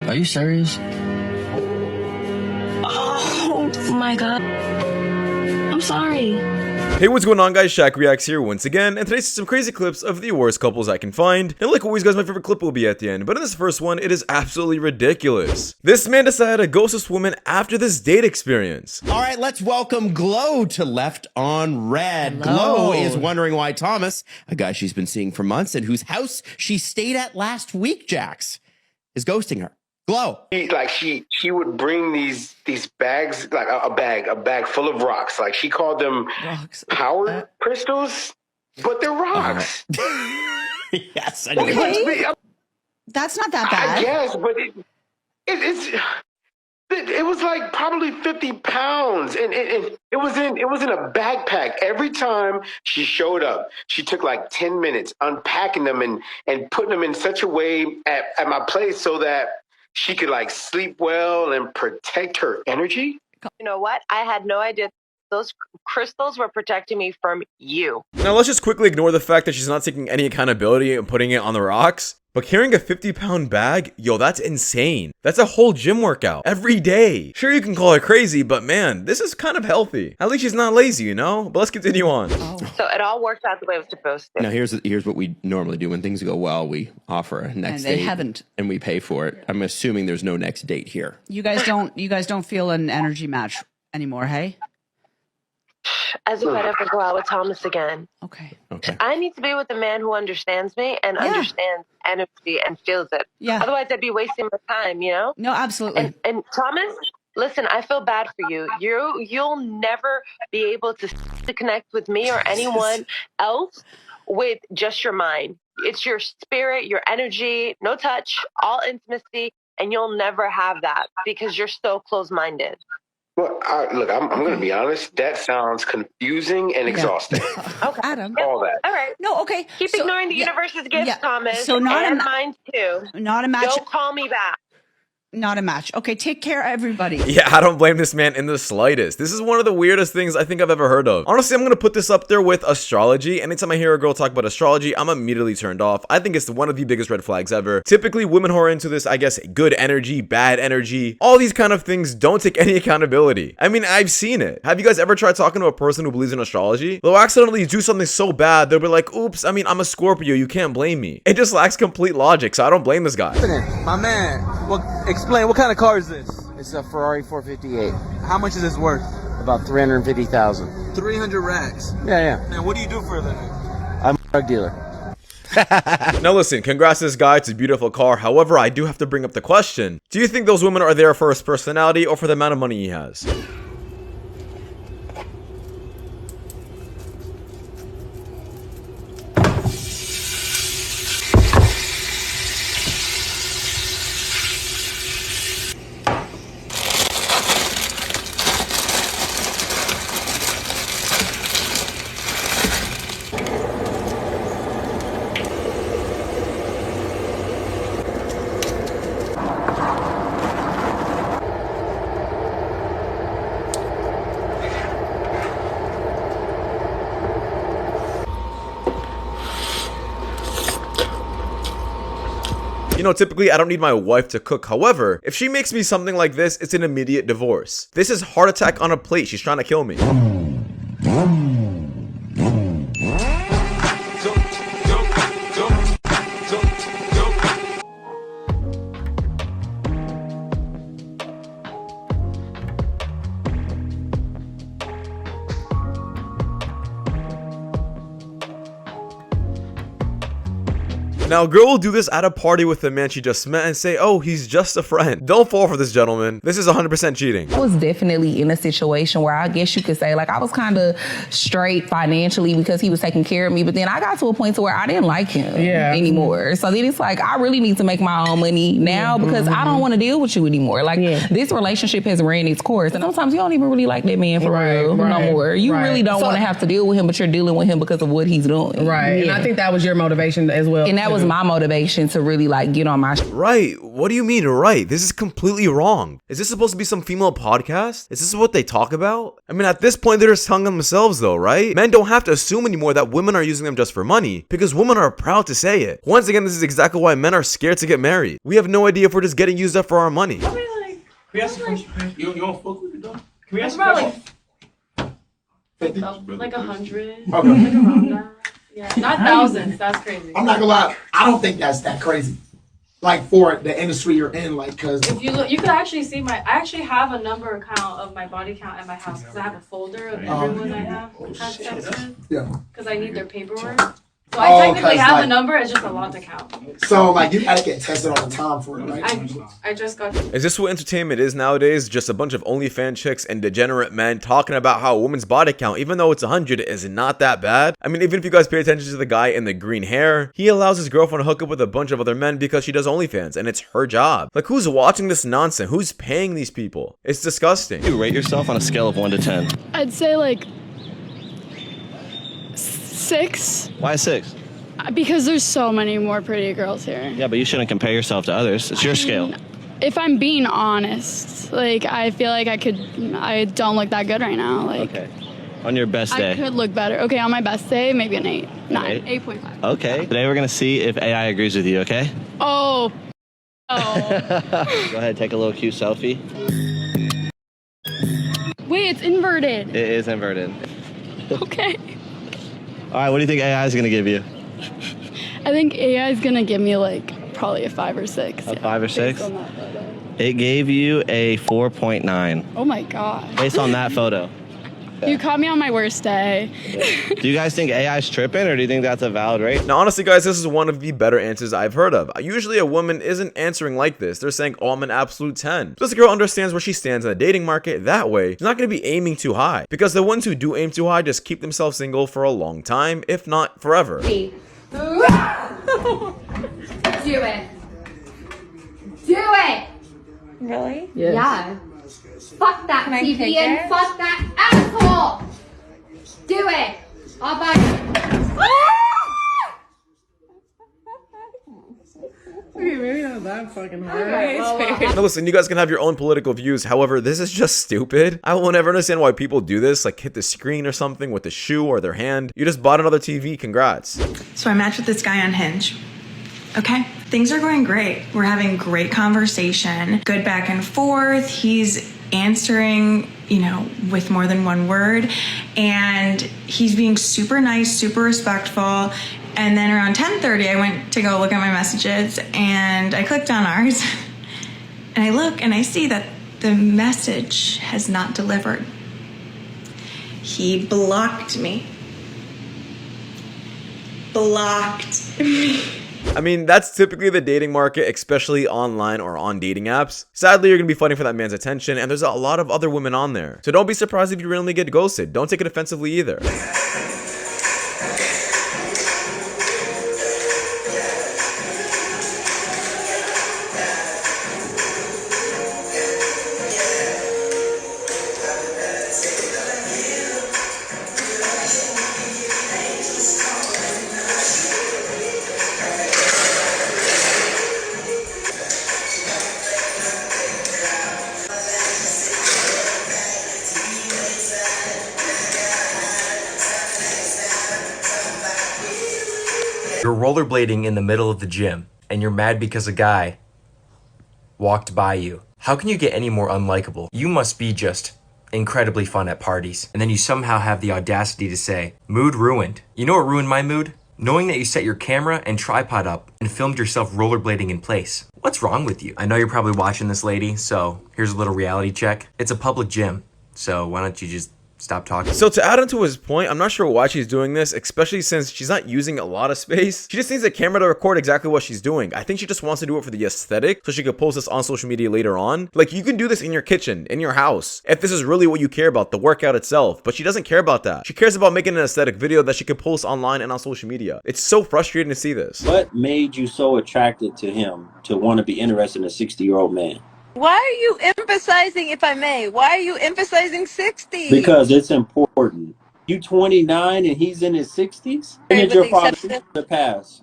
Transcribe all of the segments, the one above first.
Are you serious? Oh my God. I'm sorry. Hey, what's going on, guys? Shak-Reacts here once again, and today's some crazy clips of the worst couples I can find. And like always, guys, my favorite clip will be at the end, but in this first one, it is absolutely ridiculous. This man decided to ghost this woman after this date experience. All right, let's welcome Glow to Left on Red. Glow is wondering why Thomas, a guy she's been seeing for months and whose house she stayed at last week, Jax, is ghosting her. Glow. She would bring these bags, like a bag full of rocks. Like she called them power crystals, but they're rocks. Yes, I know. Okay. That's not that bad. I guess, but it was like probably 50 pounds, and it was in a backpack. Every time she showed up, she took like 10 minutes unpacking them and putting them in such a way at my place so that she could like sleep well and protect her energy. You know what? I had no idea those crystals were protecting me from you. Now let's just quickly ignore the fact that she's not taking any accountability and putting it on the rocks. But carrying a 50-pound bag, yo, that's insane. That's a whole gym workout every day. Sure, you can call her crazy, but man, this is kind of healthy. At least she's not lazy, you know? But let's continue on. So it all worked out the way it was supposed to. Now here's what we normally do when things go well. We offer a next date, and they haven't, and we pay for it. I'm assuming there's no next date here. You guys don't feel an energy match anymore, hey? As if I'd ever go out with Thomas again. Okay. I need to be with a man who understands me and understands energy and feels it. Yeah. Otherwise, I'd be wasting my time, you know? No, absolutely. And Thomas, listen, I feel bad for you. You'll never be able to connect with me or anyone else with just your mind. It's your spirit, your energy, no touch, all intimacy, and you'll never have that because you're so close-minded. Well, look, I'm going to be honest. That sounds confusing and exhausting. Okay. Adam. All that. All right. No, okay. Keep ignoring the universe's gifts, Thomas. So and mine too. Not a match. Don't call me back. Not a match. Okay, take care, everybody. Yeah, I don't blame this man in the slightest. This is one of the weirdest things I think I've ever heard of. Honestly, I'm gonna put this up there with astrology. Anytime I hear a girl talk about astrology, I'm immediately turned off. I think it's one of the biggest red flags ever. Typically, women who are into this, I guess, good energy, bad energy, all these kind of things don't take any accountability. I mean, I've seen it. Have you guys ever tried talking to a person who believes in astrology? They'll accidentally do something so bad, they'll be like, oops, I mean, I'm a Scorpio, you can't blame me. It just lacks complete logic, so I don't blame this guy. My man, explain, what kind of car is this? It's a Ferrari 458. How much is this worth? About 350,000. 300 racks. Yeah. And what do you do for a living? I'm a drug dealer. Now listen, congrats to this guy, it's a beautiful car. However, I do have to bring up the question. Do you think those women are there for his personality or for the amount of money he has? You know, typically I don't need my wife to cook. However, if she makes me something like this, it's an immediate divorce. This is heart attack on a plate. She's trying to kill me. Now, a girl will do this at a party with a man she just met and say, oh, he's just a friend. Don't fall for this, gentleman. This is 100% cheating. I was definitely in a situation where I guess you could say, like, I was kind of straight financially because he was taking care of me, but then I got to a point to where I didn't like him anymore. So then it's like, I really need to make my own money now because I don't want to deal with you anymore. Like, this relationship has ran its course, and sometimes you don't even really like that man for real no more. You really don't want to have to deal with him, but you're dealing with him because of what he's doing. And I think that was your motivation as well. And that was was my motivation to really like get on my Right. What do you mean, right? This is completely wrong. Is this supposed to be some female podcast? Is this what they talk about? I mean, at this point, they're just telling themselves though, right? Men don't have to assume anymore that women are using them just for money, because women are proud to say it. Once again, this is exactly why men are scared to get married. We have no idea if we're just getting used up for our money. Can we ask a question? You don't fuck with it though? Can we ask a about question? Like 100. Okay. Like around that. Yeah, not thousands. That's crazy. I'm not gonna lie. I don't think that's that crazy. Like for the industry you're in, like, cause If you look, you could actually see I actually have a number count of my body count at my house because I have a folder of everyone I have had sex with. yeah. Because I need their paperwork. So I technically 'cause, have like- a number. It's just a lot to count. So like you gotta get tested all the time for it, right? I just got. Is this what entertainment is nowadays? Just a bunch of OnlyFans chicks and degenerate men talking about how a woman's body count, even though it's 100, is not that bad? I mean, even if you guys pay attention to the guy in the green hair, he allows his girlfriend to hook up with a bunch of other men because she does OnlyFans, and it's her job. Like, who's watching this nonsense? Who's paying these people? It's disgusting. You rate yourself on a scale of 1 to 10. I'd say like 6. Why 6? Because there's so many more pretty girls here. Yeah, but you shouldn't compare yourself to others. It's your scale. If I'm being honest, like I feel like I don't look that good right now. Like Okay. On your best day. I could look better. Okay, on my best day, maybe an 8. 9, 8.5. Okay. Today we're gonna see if AI agrees with you, okay? Oh. Go ahead, take a little cute selfie. Wait, it's inverted. It is inverted. Okay. All right, what do you think AI is gonna give you? I think AI is gonna give me like probably a 5 or 6. A 5 or 6? Based on that photo. It gave you a 4.9 Oh my god. based on that photo. You caught me on my worst day. Do you guys think AI is tripping, or do you think that's a valid rate? Now, honestly, guys, this is one of the better answers I've heard of. Usually a woman isn't answering like this. They're saying, oh, I'm an absolute 10. This girl understands where she stands in the dating market. That way, she's not going to be aiming too high. Because the ones who do aim too high just keep themselves single for a long time, if not forever. Do it. Do it. Really? Yes. Yeah. Fuck that Can I TV take and it? fuck that asshole. Do it. I'll buy Okay, maybe not that fucking hard. Now listen, you guys can have your own political views. However, this is just stupid. I will never understand why people do this, like hit the screen or something with the shoe or their hand. You just bought another TV, congrats. So I matched with this guy on Hinge. Okay, things are going great. We're having great conversation, good back and forth. He's answering, with more than one word. And he's being super nice, super respectful. And then around 10:30, I went to go look at my messages and I clicked on ours. And I look and I see that the message has not delivered. He blocked me. Blocked me. I mean, that's typically the dating market, especially online or on dating apps. Sadly, you're gonna be fighting for that man's attention, and there's a lot of other women on there. So don't be surprised if you randomly get ghosted. Don't take it offensively either. You're rollerblading in the middle of the gym, and you're mad because a guy walked by you. How can you get any more unlikable? You must be just incredibly fun at parties. And then you somehow have the audacity to say, mood ruined. You know what ruined my mood? Knowing that you set your camera and tripod up and filmed yourself rollerblading in place. What's wrong with you? I know you're probably watching this, lady, so here's a little reality check. It's a public gym, so why don't you just stop talking? So to add on to his point, I'm not sure why she's doing this, especially since she's not using a lot of space. She just needs a camera to record exactly what she's doing. I think she just wants to do it for the aesthetic so she could post this on social media later on. Like, you can do this in your kitchen, in your house, if this is really what you care about, the workout itself. But she doesn't care about that. She cares about making an aesthetic video that she could post online and on social media. It's so frustrating to see this. What made you so attracted to him to want to be interested in a 60-year-old man? Why are you emphasizing, if I may, why are you emphasizing 60? Because it's important. You 29 and he's in his 60s? When did your father pass?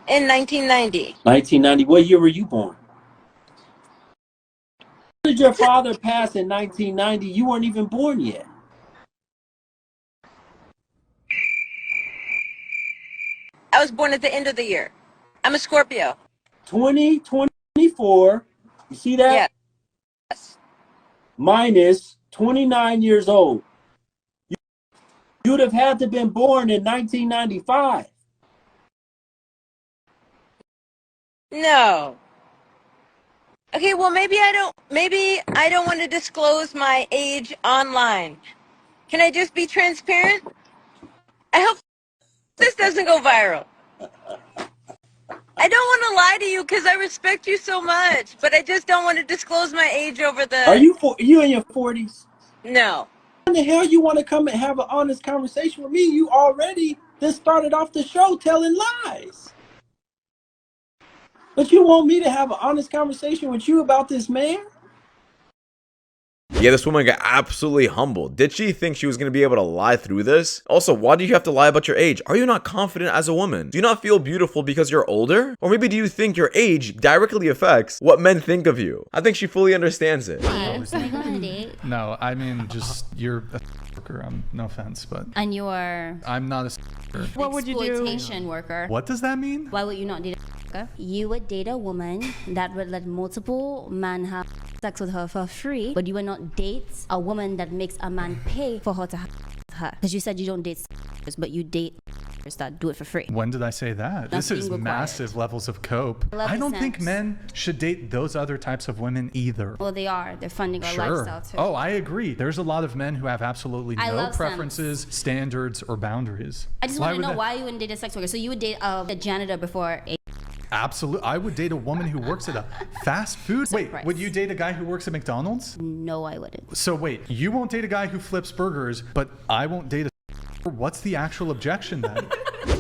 in 1990? 1990. What year were you born? When did your father pass in 1990? You weren't even born yet. I was born at the end of the year. I'm a Scorpio. 2024. You see that? Yes. Minus 29 years old. You'd have had to been born in 1995. No. Okay, well maybe I don't want to disclose my age online. Can I just be transparent? I hope this doesn't go viral. I don't want to lie to you because I respect you so much, but I just don't want to disclose my age over the... Are you in your 40s? No. When the hell you want to come and have an honest conversation with me? You already just started off the show telling lies. But you want me to have an honest conversation with you about this man? Yeah, this woman got absolutely humbled. Did she think she was going to be able to lie through this? Also, why do you have to lie about your age? Are you not confident as a woman? Do you not feel beautiful because you're older? Or maybe do you think your age directly affects what men think of you? I think she fully understands it. No, I mean, just you're a worker. No offense, but. And you are. I'm not a worker. What would you do? Exploitation worker. What does that mean? Why would you not date a worker? You would date a woman that would let multiple men have sex with her for free, but you would not date a woman that makes a man pay for her to have her. Because you said you don't date but you date that do it for free. When did I say that? This is massive levels of cope. I don't think men should date those other types of women either. Well, they are. They're funding our lifestyle too. Oh, I agree. There's a lot of men who have absolutely no preferences, standards, or boundaries. I just want to know why you wouldn't date a sex worker. So you would date a janitor before a... Absolutely. I would date a woman who works at a fast food. Wait, would you date a guy who works at McDonald's? No, I wouldn't. So wait, you won't date a guy who flips burgers, but I won't date a... What's the actual objection then?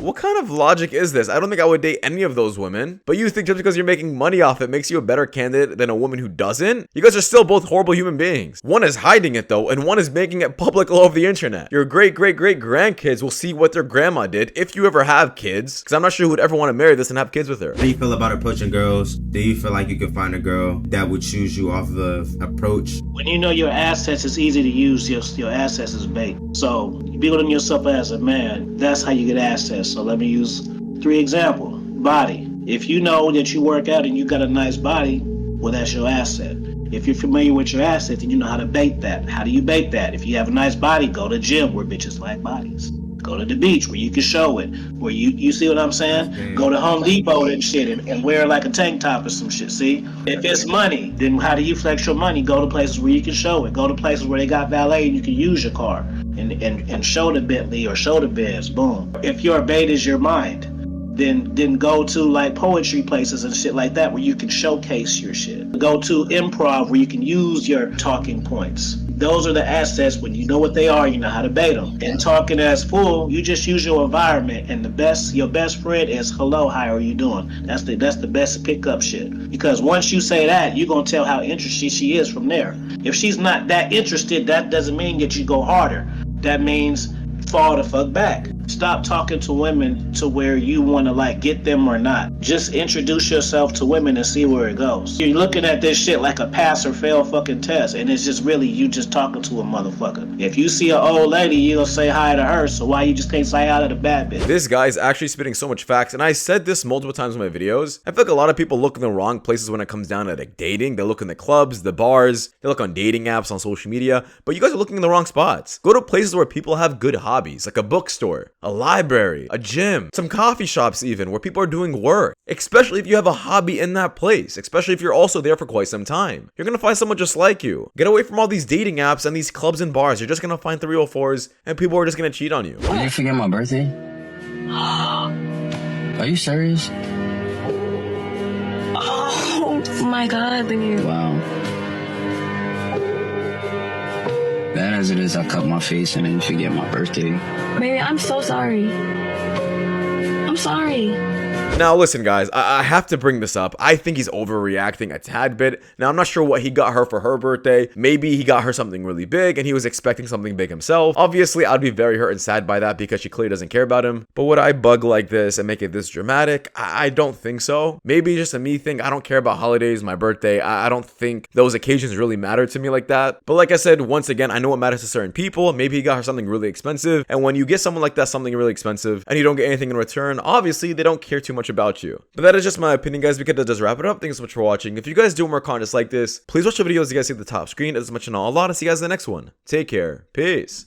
What kind of logic is this? I don't think I would date any of those women. But you think just because you're making money off it makes you a better candidate than a woman who doesn't? You guys are still both horrible human beings. One is hiding it though, and one is making it public all over the internet. Your great-great-great-grandkids will see what their grandma did if you ever have kids. Because I'm not sure who would ever want to marry this and have kids with her. How do you feel about approaching girls? Do you feel like you could find a girl that would choose you off of approach? When you know your assets, it's easy to use your assets as bait. So building yourself as a man, that's how you get assets. So let me use 3 examples. Body. If you know that you work out and you got a nice body, well, that's your asset. If you're familiar with your asset, then you know how to bait that. How do you bait that? If you have a nice body, go to the gym where bitches like bodies. Go to the beach where you can show it. Where you see what I'm saying? Go to Home Depot and shit and wear like a tank top or some shit, see? If it's money, then how do you flex your money? Go to places where you can show it. Go to places where they got valet and you can use your car and show the Bentley or show the Benz, boom. If your bait is your mind, then go to like poetry places and shit like that where you can showcase your shit. Go to improv where you can use your talking points. Those are the assets. When you know what they are, you know how to bait them. And talking as full, you just use your environment. And your best friend is, hello, how are you doing? That's the best pickup shit. Because once you say that, you're gonna tell how interested she is from there. If she's not that interested, that doesn't mean that you go harder. That means fall the fuck back. Stop talking to women to where you want to like get them or not. Just introduce yourself to women and see where it goes. You're looking at this shit like a pass or fail fucking test, and it's just really you just talking to a motherfucker. If you see an old lady, you'll say hi to her, so why you just can't say hi to the bad bitch? This guy is actually spitting so much facts, and I said this multiple times in my videos. I feel like a lot of people look in the wrong places when it comes down to like dating. They look in the clubs, the bars, they look on dating apps, on social media, but you guys are looking in the wrong spots. Go to places where people have good hobbies, like a bookstore, a library, a gym, some coffee shops even, where people are doing work. Especially if you have a hobby in that place, especially if you're also there for quite some time. You're gonna find someone just like you. Get away from all these dating apps and these clubs and bars. You're just gonna find 304s and people are just gonna cheat on you. Did you forget my birthday? Are you serious? Oh my God, babe. Wow. Bad as it is, I cut my face and didn't forget my birthday. Baby, I'm so sorry. I'm sorry. Now listen guys, I have to bring this up. I think he's overreacting a tad bit. Now I'm not sure what he got her for her birthday. Maybe he got her something really big and he was expecting something big himself. Obviously I'd be very hurt and sad by that because she clearly doesn't care about him. But would I bug like this and make it this dramatic? I don't think so. Maybe just a me thing. I don't care about holidays, my birthday. I don't think those occasions really matter to me like that. But like I said, once again, I know what matters to certain people. Maybe he got her something really expensive. And when you get someone like that something really expensive and you don't get anything in return, obviously they don't care too much about you. But that is just my opinion guys, because that does wrap it up. Thanks so much for watching. If you guys do more content like this, please watch the videos you guys see at the top screen. As much and all, a lot. I'll see you guys in the next one. Take care. Peace.